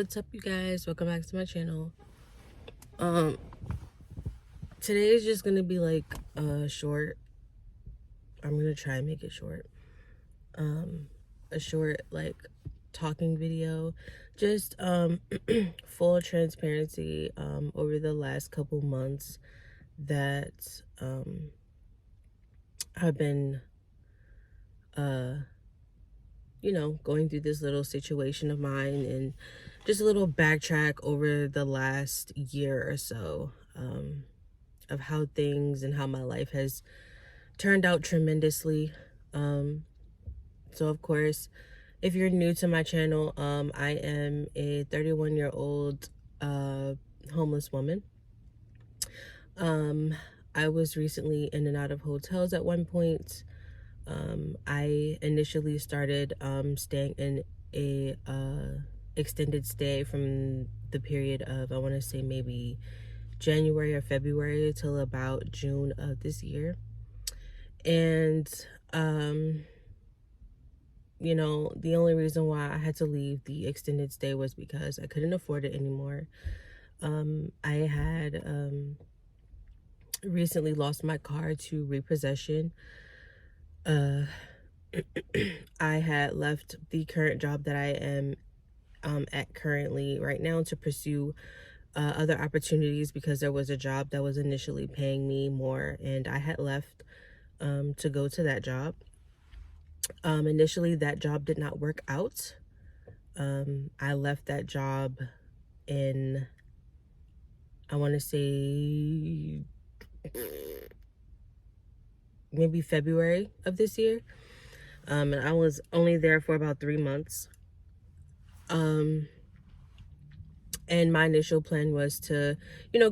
What's up, you guys? Welcome back to my channel. Today is just gonna be like short. I'm gonna try and make it short. A short like talking video. Just full transparency. Over the last couple months that I've been going through this little situation of mine, and just a little backtrack over the last year or so of how things and how my life has turned out tremendously. So of course, if you're new to my channel, I am a 31-year-old homeless woman. I was recently in and out of hotels at one point. I initially started staying in a extended stay from the period of, I want to say, maybe January or February till about June of this year. And the only reason why I had to leave the extended stay was because I couldn't afford it anymore. I had recently lost my car to repossession. I had left the current job that I am at currently right now to pursue other opportunities, because there was a job that was initially paying me more, and I had left to go to that job. Initially, that job did not work out. I left that job in, I want to say, maybe February of this year. And I was only there for about 3 months. And my initial plan was to,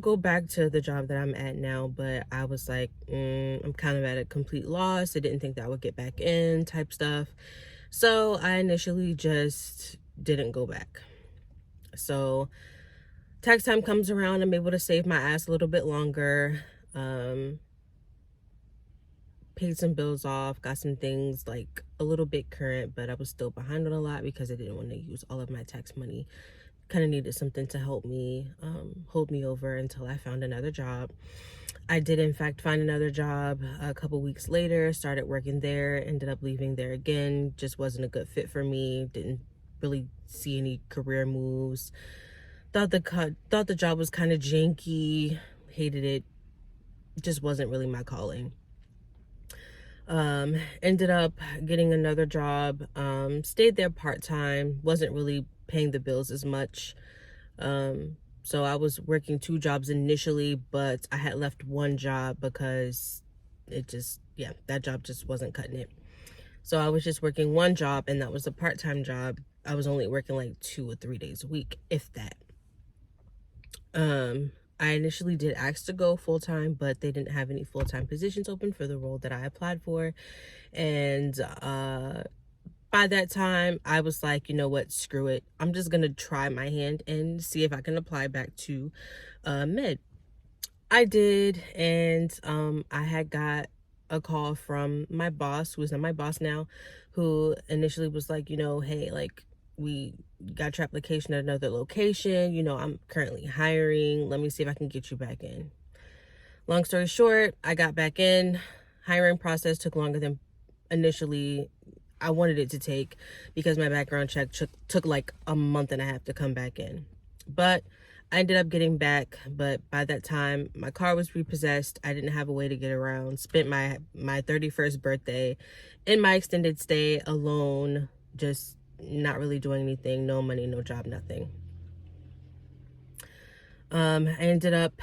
go back to the job that I'm at now. But I was like, I'm kind of at a complete loss. I didn't think that I would get back in type stuff. So I initially just didn't go back. So tax time comes around. I'm able to save my ass a little bit longer. Paid some bills off, got some things like a little bit current, but I was still behind on a lot because I didn't want to use all of my tax money. Kind of needed something to help me hold me over until I found another job. I did in fact find another job a couple weeks later, started working there, ended up leaving there again. Just wasn't a good fit for me. Didn't really see any career moves. Thought the job was kind of janky, hated it. Just wasn't really my calling. Ended up getting another job, stayed there part-time, wasn't really paying the bills as much. So I was working 2 jobs initially, but I had left one job because that job just wasn't cutting it. So I was just working one job, and that was a part-time job. I was only working like 2 or 3 days a week, if that. I initially did ask to go full-time, but they didn't have any full-time positions open for the role that I applied for. And by that time, I was like, you know what, screw it. I'm just going to try my hand and see if I can apply back to med. I did, and I had got a call from my boss, who is not my boss now, who initially was like, hey, like, we got your application at another location. I'm currently hiring. Let me see if I can get you back in. Long story short, I got back in. Hiring process took longer than initially I wanted it to take, because my background check took like a month and a half to come back in. But I ended up getting back. But by that time, my car was repossessed. I didn't have a way to get around. Spent my 31st birthday in my extended stay alone, just not really doing anything. No money, no job, nothing. I ended up,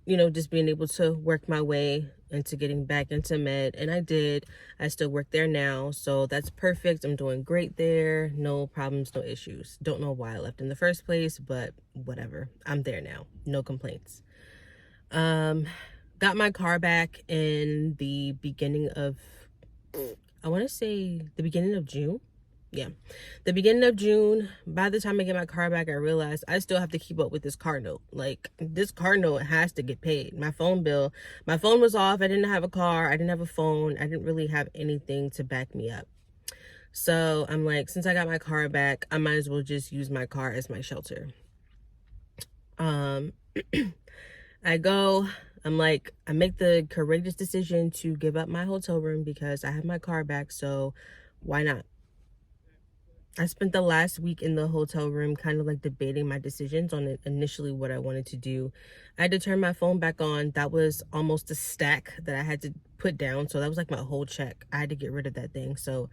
just being able to work my way into getting back into med, and I did. I still work there now, so that's perfect. I'm doing great there. No problems, no issues. Don't know why I left in the first place, but whatever. I'm there now. No complaints. Got my car back in the beginning of, I want to say the beginning of June. Yeah, the beginning of June. By the time I get my car back, I realized I still have to keep up with this car note. Like, this car note has to get paid. My phone was off. I didn't have a car. I didn't have a phone. I didn't really have anything to back me up. So I'm like, since I got my car back, I might as well just use my car as my shelter. Um, I go, I'm like, I make the courageous decision to give up my hotel room because I have my car back, so why not? I spent the last week in the hotel room kind of like debating my decisions on initially what I wanted to do. I had to turn my phone back on. That was almost a stack that I had to put down. So that was like my whole check. I had to get rid of that thing. So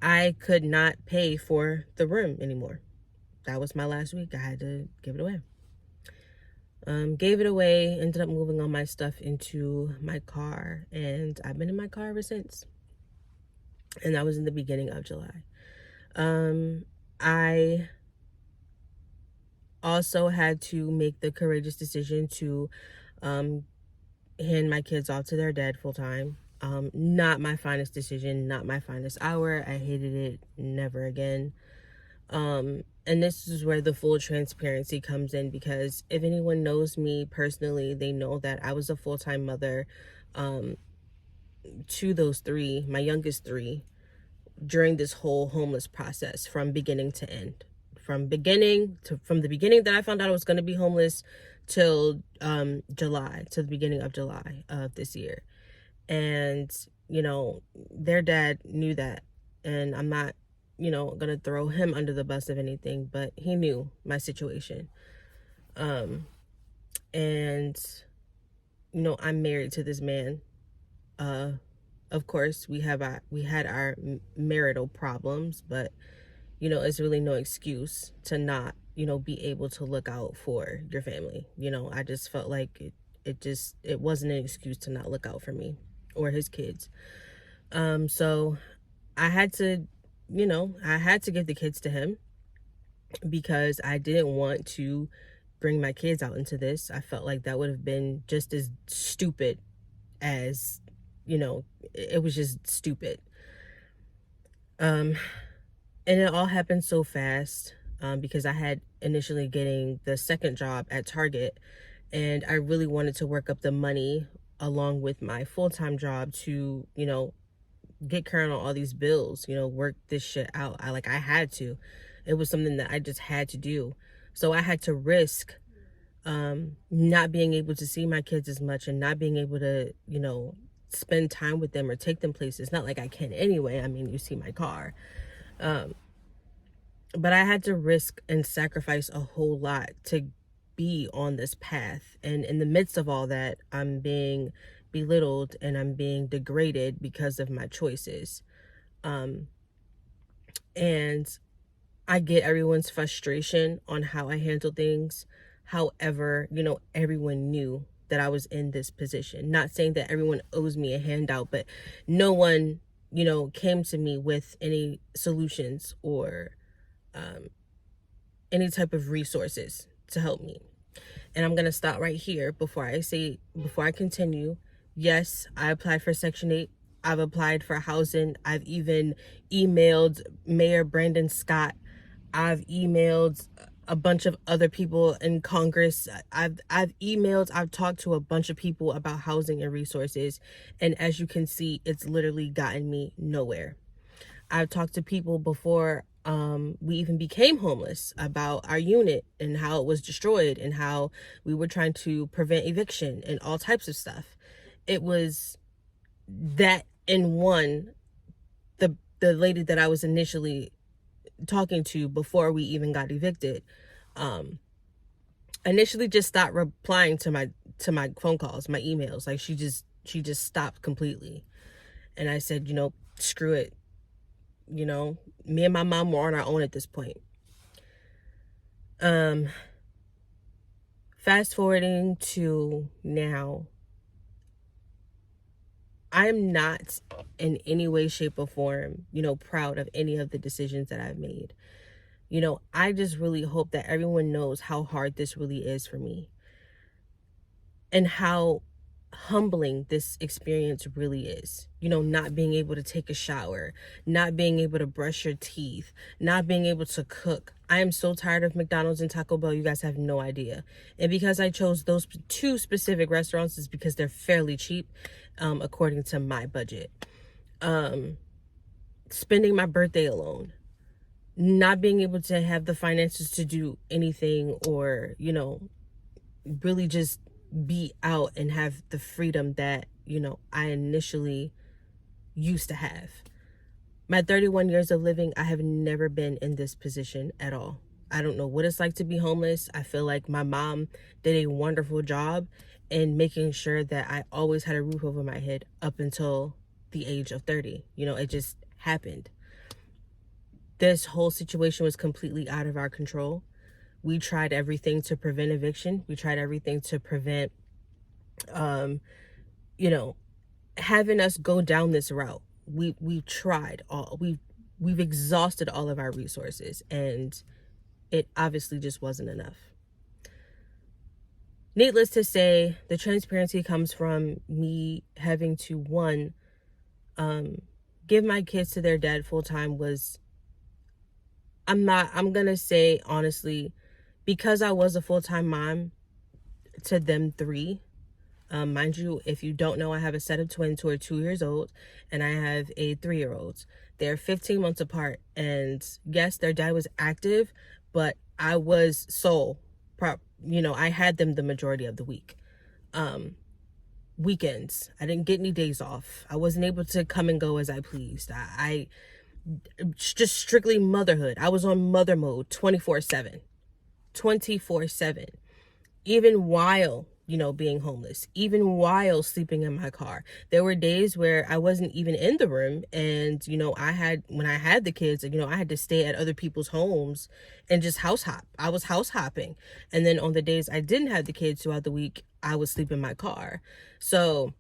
I could not pay for the room anymore. That was my last week. I had to give it away. Gave it away, ended up moving all my stuff into my car, and I've been in my car ever since. And that was in the beginning of July. I also had to make the courageous decision to hand my kids off to their dad full time. Not my finest decision, not my finest hour. I hated it. Never again. And this is where the full transparency comes in, because if anyone knows me personally, they know that I was a full-time mother to those three, my youngest three, during this whole homeless process from beginning to end. From the beginning that I found out I was going to be homeless till July, to the beginning of July of this year. And, you know, their dad knew that. And I'm not, you know, going to throw him under the bus of anything, but he knew my situation. And, you know, I'm married to this man. Of course, we had our marital problems, but, you know, it's really no excuse to not, you know, be able to look out for your family. You know, I just felt like it wasn't an excuse to not look out for me or his kids. So I had to, you know, I had to give the kids to him because I didn't want to bring my kids out into this. I felt like that would have been just as stupid as, you know, it was just stupid. And it all happened so fast because I had initially getting the second job at Target, and I really wanted to work up the money along with my full-time job to, you know, get current on all these bills, you know, work this shit out. I had to. It was something that I just had to do. So I had to risk not being able to see my kids as much and not being able to, you know, spend time with them or take them places. Not like I can anyway. I mean, you see my car. But I had to risk and sacrifice a whole lot to be on this path. And in the midst of all that, I'm being belittled and I'm being degraded because of my choices. And I get everyone's frustration on how I handle things. However, you know, everyone knew that I was in this position. Not saying that everyone owes me a handout, but no one, you know, came to me with any solutions or any type of resources to help me. And I'm going to stop right here before I continue. Yes, I applied for Section 8. I've applied for housing. I've even emailed Mayor Brandon Scott. I've emailed a bunch of other people in Congress. I've talked to a bunch of people about housing and resources. And as you can see, it's literally gotten me nowhere. I've talked to people before we even became homeless about our unit and how it was destroyed and how we were trying to prevent eviction and all types of stuff. It was that in one, the lady that I was initially talking to before we even got evicted, initially just stopped replying to my phone calls, my emails. Like she just stopped completely. And I said, you know, screw it. You know, me and my mom were on our own at this point. Fast forwarding to now, I'm not in any way, shape, or form, you know, proud of any of the decisions that I've made. You know, I just really hope that everyone knows how hard this really is for me and how humbling this experience really is. You know, not being able to take a shower, not being able to brush your teeth, not being able to cook. I am so tired of McDonald's and Taco Bell, you guys have no idea. And because I chose those two specific restaurants is because they're fairly cheap, according to my budget. spending my birthday alone, not being able to have the finances to do anything, or, really just be out and have the freedom that, I initially used to have. My 31 years of living, I have never been in this position at all. I don't know what it's like to be homeless. I feel like my mom did a wonderful job in making sure that I always had a roof over my head up until the age of 30. It just happened. This whole situation was completely out of our control. We tried everything to prevent eviction. We tried everything to prevent, you know, having us go down this route. We've tried all, we've exhausted all of our resources, and it obviously just wasn't enough. Needless to say, the transparency comes from me having to, one, give my kids to their dad full time. I'm gonna say honestly, because I was a full-time mom to them three. Mind you, if you don't know, I have a set of twins who are 2 years old, and I have a 3-year-old. They're 15 months apart, and yes, their dad was active, but I was sole. I had them the majority of the week. Weekends, I didn't get any days off. I wasn't able to come and go as I pleased. I just strictly motherhood. I was on mother mode 24/7. 24/7. Even while, being homeless, even while sleeping in my car. There were days where I wasn't even in the room, and, when I had the kids, I had to stay at other people's homes and just house hop. I was house hopping. And then on the days I didn't have the kids throughout the week, I would sleep in my car. So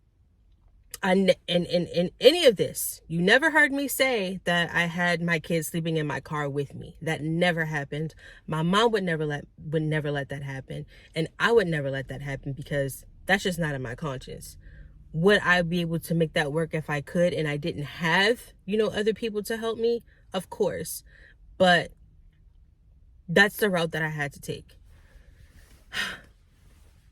in any of this, you never heard me say that I had my kids sleeping in my car with me. That never happened. My mom would never let that happen, and I would never let that happen, because that's just not in my conscience. Would I be able to make that work if I could and I didn't have, other people to help me? Of course. But that's the route that I had to take.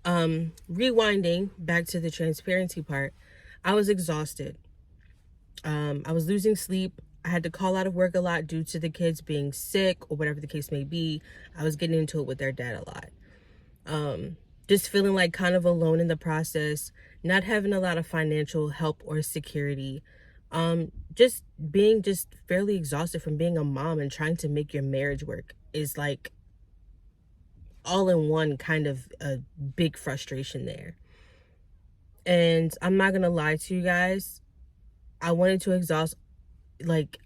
Rewinding back to the transparency part, I was exhausted. I was losing sleep. I had to call out of work a lot due to the kids being sick or whatever the case may be. I was getting into it with their dad a lot. Just feeling like kind of alone in the process, not having a lot of financial help or security. Just being fairly exhausted from being a mom and trying to make your marriage work is like all in one, kind of a big frustration there. And I'm not gonna lie to you guys, I wanted to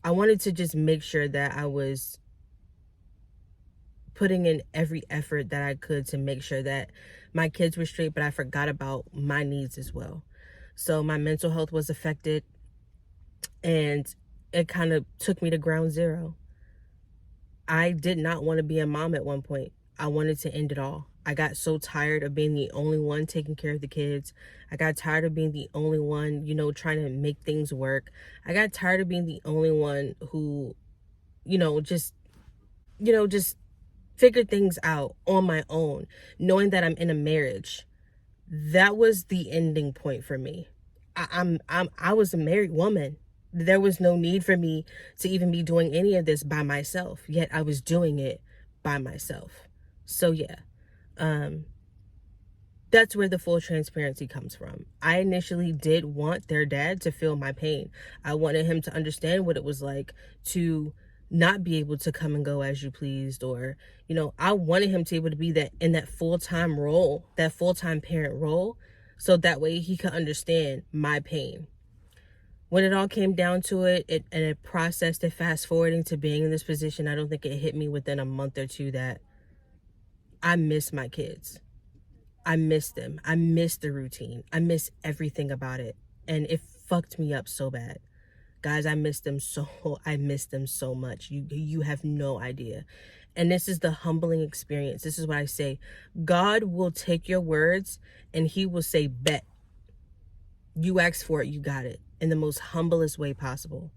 I wanted to just make sure that I was putting in every effort that I could to make sure that my kids were straight, but I forgot about my needs as well. So my mental health was affected, and it kind of took me to ground zero. I did not want to be a mom at one point. I wanted to end it all. I got so tired of being the only one taking care of the kids. I got tired of being the only one, trying to make things work. I got tired of being the only one who, just figured things out on my own, knowing that I'm in a marriage. That was the ending point for me. I was a married woman. There was no need for me to even be doing any of this by myself, yet I was doing it by myself. So yeah, that's where the full transparency comes from. I initially did want their dad to feel my pain. I wanted him to understand what it was like to not be able to come and go as you pleased, or, I wanted him to be able to be in that full-time role, that full-time parent role, so that way he could understand my pain. When it all came down to it, and it processed it, fast forwarding to being in this position, I don't think it hit me within a month or two that I miss my kids. I miss them. I miss the routine. I miss everything about it. And it fucked me up so bad. Guys, I miss them so much. You have no idea. And this is the humbling experience. This is what I say. God will take your words and he will say, bet. You asked for it, you got it, in the most humblest way possible.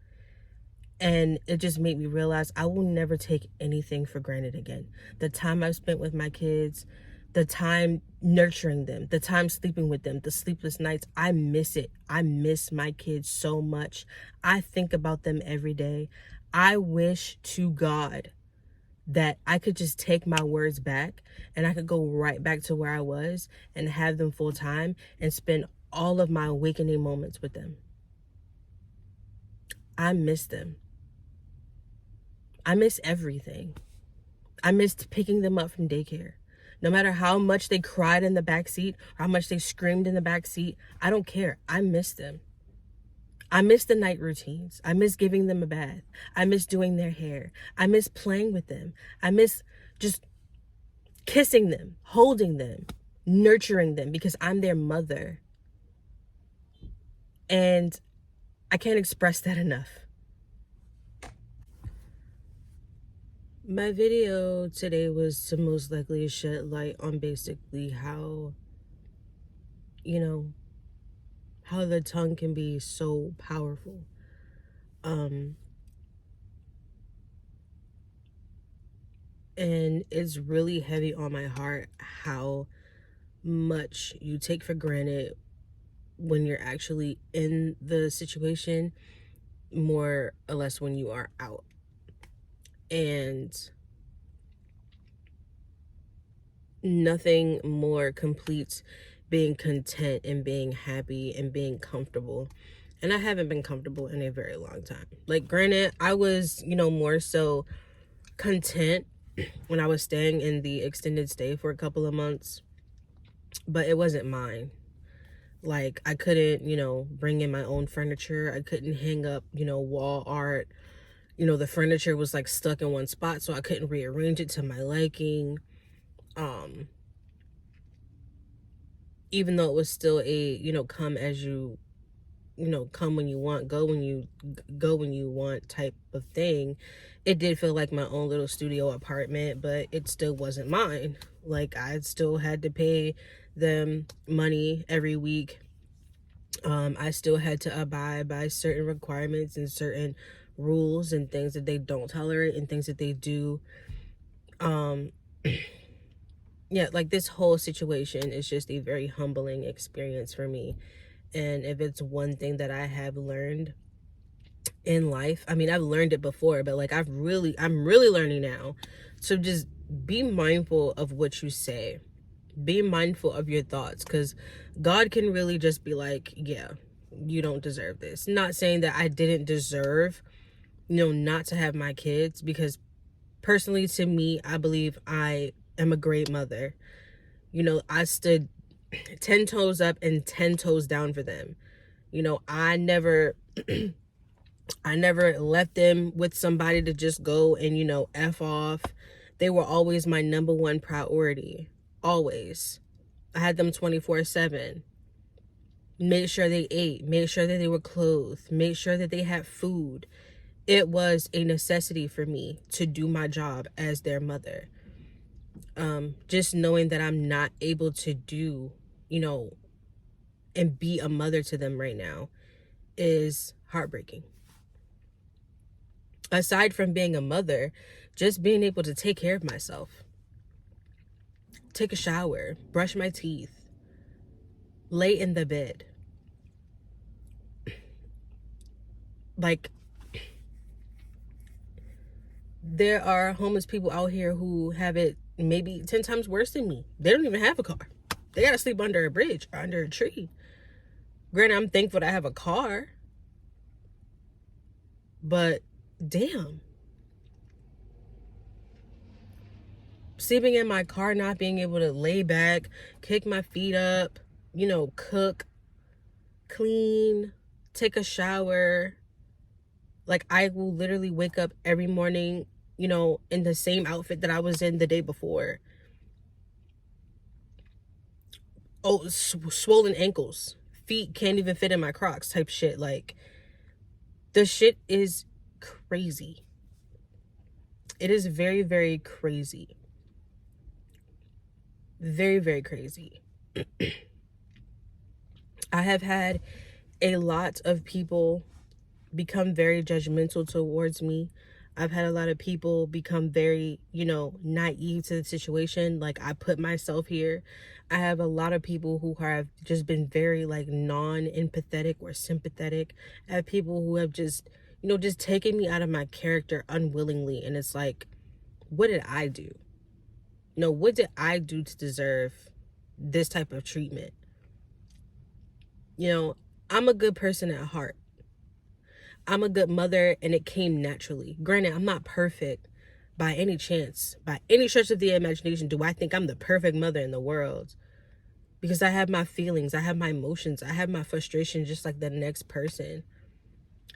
And it just made me realize I will never take anything for granted again. The time I've spent with my kids, the time nurturing them, the time sleeping with them, the sleepless nights. I miss it. I miss my kids so much. I think about them every day. I wish to God that I could just take my words back and I could go right back to where I was and have them full time and spend all of my awakening moments with them. I miss them. I miss everything. I missed picking them up from daycare. No matter how much they cried in the back seat or how much they screamed in the back seat, I don't care. I miss them. I miss the night routines. I miss giving them a bath. I miss doing their hair. I miss playing with them. I miss just kissing them, holding them, nurturing them, because I'm their mother. And I can't express that enough. My video today was to most likely shed light on basically how, how the tongue can be so powerful. And it's really heavy on my heart how much you take for granted when you're actually in the situation, more or less when you are out. And nothing more completes being content and being happy and being comfortable. And I haven't been comfortable in a very long time. Like, granted, I was, more so content when I was staying in the extended stay for a couple of months, but it wasn't mine. Like, I couldn't, bring in my own furniture. I couldn't hang up, wall art. The furniture was like stuck in one spot, so I couldn't rearrange it to my liking. Even though it was still a, come as you, come when you want, go when you want type of thing, it did feel like my own little studio apartment, but it still wasn't mine. Like, I still had to pay them money every week. I still had to abide by certain requirements and certain rules and things that they don't tolerate and things that they do. Yeah, like, this whole situation is just a very humbling experience for me. And if it's one thing that I have learned in life, I mean, I've learned it before, but like, I'm really learning now. So just be mindful of what you say. Be mindful of your thoughts, because God can really just be like, yeah, you don't deserve this. Not saying that I didn't deserve, not to have my kids, because personally, to me, I believe I am a great mother. I stood 10 toes up and 10 toes down for them. I never left them with somebody to just go and, F off. They were always my number one priority. Always. I had them 24/7. Made sure they ate. Made sure that they were clothed. Made sure that they had food. It was a necessity for me to do my job as their mother. Just knowing that I'm not able to do, and be a mother to them right now is heartbreaking. Aside from being a mother, just being able to take care of myself, take a shower, brush my teeth, lay in the bed. Like, there are homeless people out here who have it maybe 10 times worse than me. They don't even have a car. They gotta sleep under a bridge or under a tree. Granted, I'm thankful that I have a car, but damn. Sleeping in my car, not being able to lay back, kick my feet up, cook, clean, take a shower. Like, I will literally wake up every morning, in the same outfit that I was in the day before. Oh, swollen ankles. Feet can't even fit in my Crocs type shit. Like, the shit is crazy. It is very, very crazy. Very, very crazy. I have had a lot of people become very judgmental towards me. I've had a lot of people become very, naive to the situation. Like, I put myself here. I have a lot of people who have just been very, like, non-empathetic or sympathetic. I have people who have just, just taken me out of my character unwillingly. And it's like, what did I do? What did I do to deserve this type of treatment? I'm a good person at heart. I'm a good mother, and it came naturally. Granted, I'm not perfect by any chance. By any stretch of the imagination, do I think I'm the perfect mother in the world? Because I have my feelings, I have my emotions, I have my frustration just like the next person.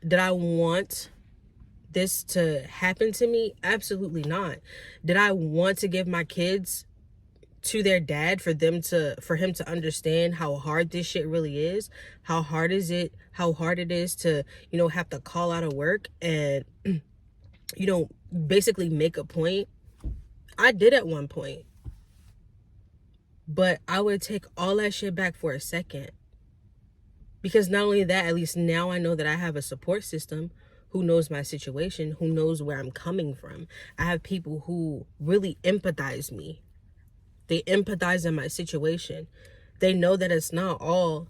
Did I want this to happen to me? Absolutely not. Did I want to give my kids to their dad for him to understand how hard this shit really is? How hard it is to, have to call out of work and, basically make a point? I did at one point. But I would take all that shit back for a second. Because not only that, at least now I know that I have a support system who knows my situation, who knows where I'm coming from. I have people who really empathize me. They empathize in my situation. They know that it's not all,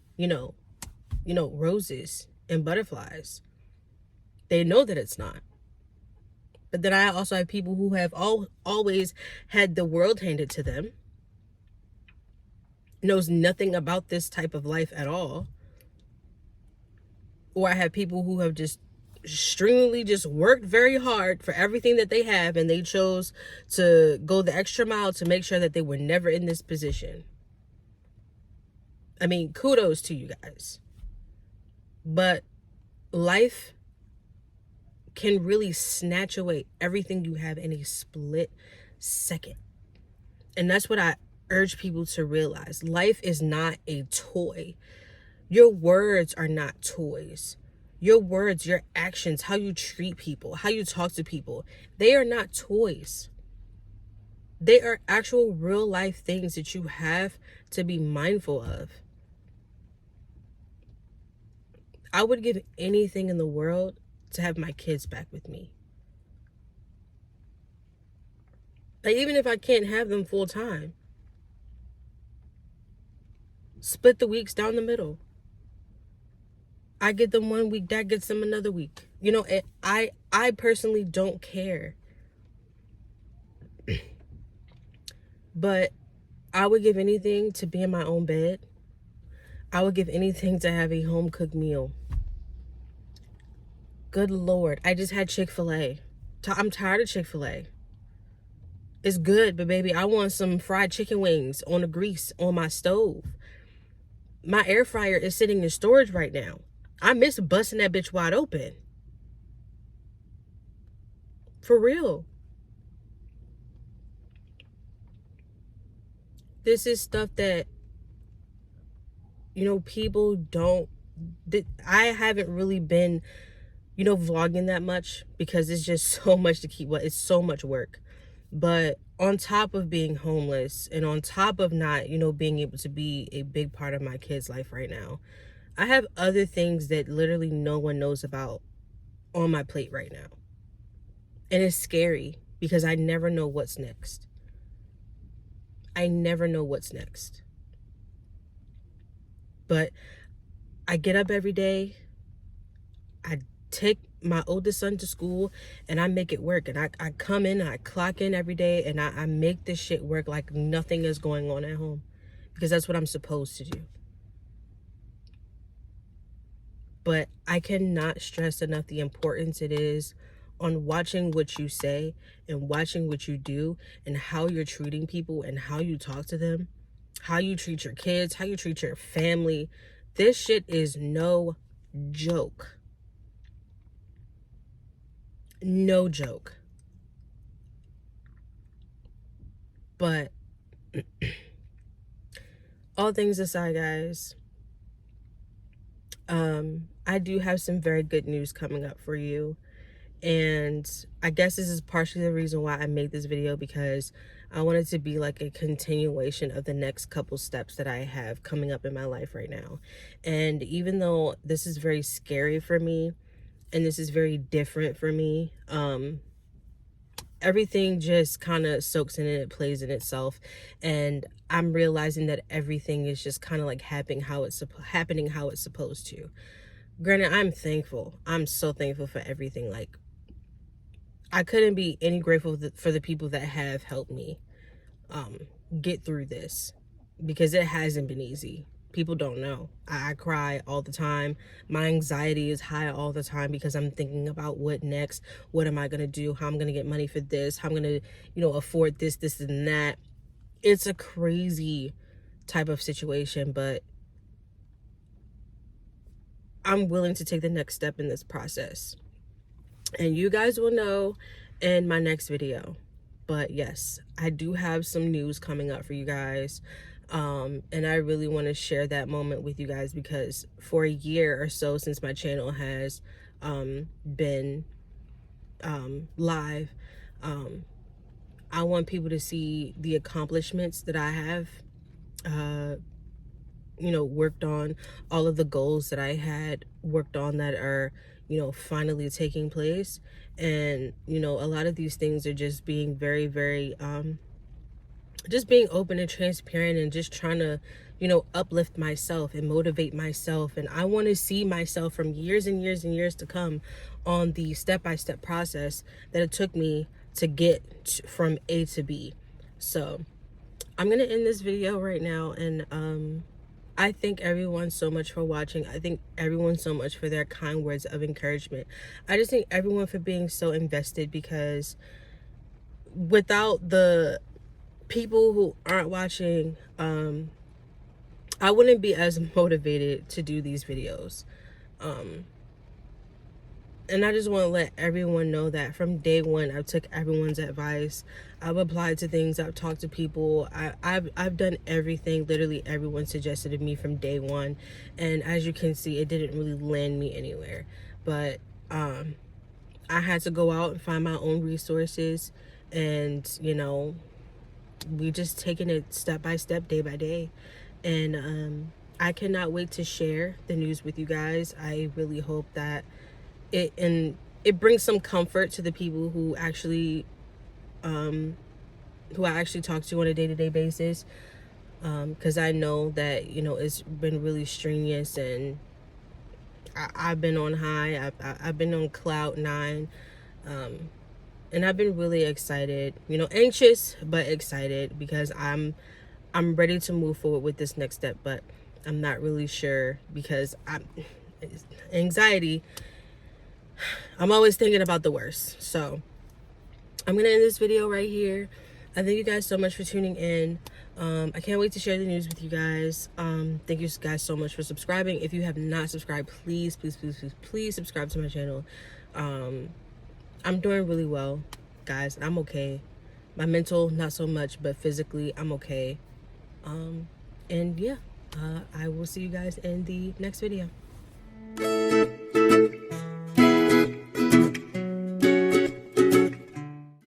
roses and butterflies. They know that it's not. But then I also have people who have always had the world handed to them, knows nothing about this type of life at all. Or I have people who have just extremely just worked very hard for everything that they have, and they chose to go the extra mile to make sure that they were never in this position. I mean, kudos to you guys. But life can really snatch away everything you have in a split second. And that's what I urge people to realize. Life is not a toy. Your words are not toys. Your words, your actions, how you treat people, how you talk to people, they are not toys. They are actual real life things that you have to be mindful of. I would give anything in the world to have my kids back with me. Like, even if I can't have them full time, split the weeks down the middle. I get them 1 week, Dad gets them another week. I personally don't care. But I would give anything to be in my own bed. I would give anything to have a home cooked meal. Good Lord, I just had Chick-fil-A. I'm tired of Chick-fil-A. It's good, but baby, I want some fried chicken wings on the grease on my stove. My air fryer is sitting in storage right now. I miss busting that bitch wide open. For real. This is stuff that, people don't... I haven't really been, vlogging that much because it's just so much to keep. It's so much work. But on top of being homeless and on top of not, being able to be a big part of my kid's life right now, I have other things that literally no one knows about on my plate right now. And it's scary because I never know what's next. I never know what's next. But I get up every day. I take my oldest son to school and I make it work. And I come in and I clock in every day and I make this shit work like nothing is going on at home. Because that's what I'm supposed to do. But I cannot stress enough the importance it is on watching what you say and watching what you do and how you're treating people and how you talk to them, how you treat your kids, how you treat your family. This shit is no joke. No joke. But all things aside, guys, I do have some very good news coming up for you. And I guess this is partially the reason why I made this video, because I want it to be like a continuation of the next couple steps that I have coming up in my life right now. And even though this is very scary for me and this is very different for me, everything just kind of soaks in and it plays in itself, and I'm realizing that everything is just kind of like happening how it's supposed to. Granted, I'm thankful. I'm so thankful for everything. Like, I couldn't be any grateful for the people that have helped me get through this, because it hasn't been easy. People don't know. I cry all the time. My anxiety is high all the time because I'm thinking about what next. What am I going to do? How I'm going to get money for this? How I'm going to, afford this, and that. It's a crazy type of situation, but I'm willing to take the next step in this process. And you guys will know in my next video. But yes, I do have some news coming up for you guys. And I really want to share that moment with you guys, because for a year or so since my channel has been live, I want people to see the accomplishments that I have worked on, all of the goals that I had worked on that are, finally taking place. And, a lot of these things are just being very, very, just being open and transparent, and just trying to, uplift myself and motivate myself. And I want to see myself from years and years and years to come on the step-by-step process that it took me to get from A to B. So I'm going to end this video right now, and, I thank everyone so much for watching. I thank everyone so much for their kind words of encouragement. I just thank everyone for being so invested, because without the people who aren't watching, I wouldn't be as motivated to do these videos. And I just want to let everyone know that from day one, I've took everyone's advice. I've applied to things. I've talked to people. I've done everything literally everyone suggested to me from day one. And as you can see, it didn't really land me anywhere. But I had to go out and find my own resources. And, we just taking it step by step, day by day. And I cannot wait to share the news with you guys. I really hope that it brings some comfort to the people who actually who I actually talk to on a day-to-day basis, because I know that it's been really strenuous, and I've been on high. I've been on cloud nine, and I've been really excited, anxious but excited, because I'm ready to move forward with this next step. But I'm not really sure, because anxiety, I'm always thinking about the worst. So I'm gonna end this video right here. I thank you guys so much for tuning in. I can't wait to share the news with you guys. Thank you guys so much for subscribing. If you have not subscribed, please subscribe to my channel. I'm doing really well, guys. I'm okay. My mental, not so much, but physically, I'm okay. And yeah, I will see you guys in the next video.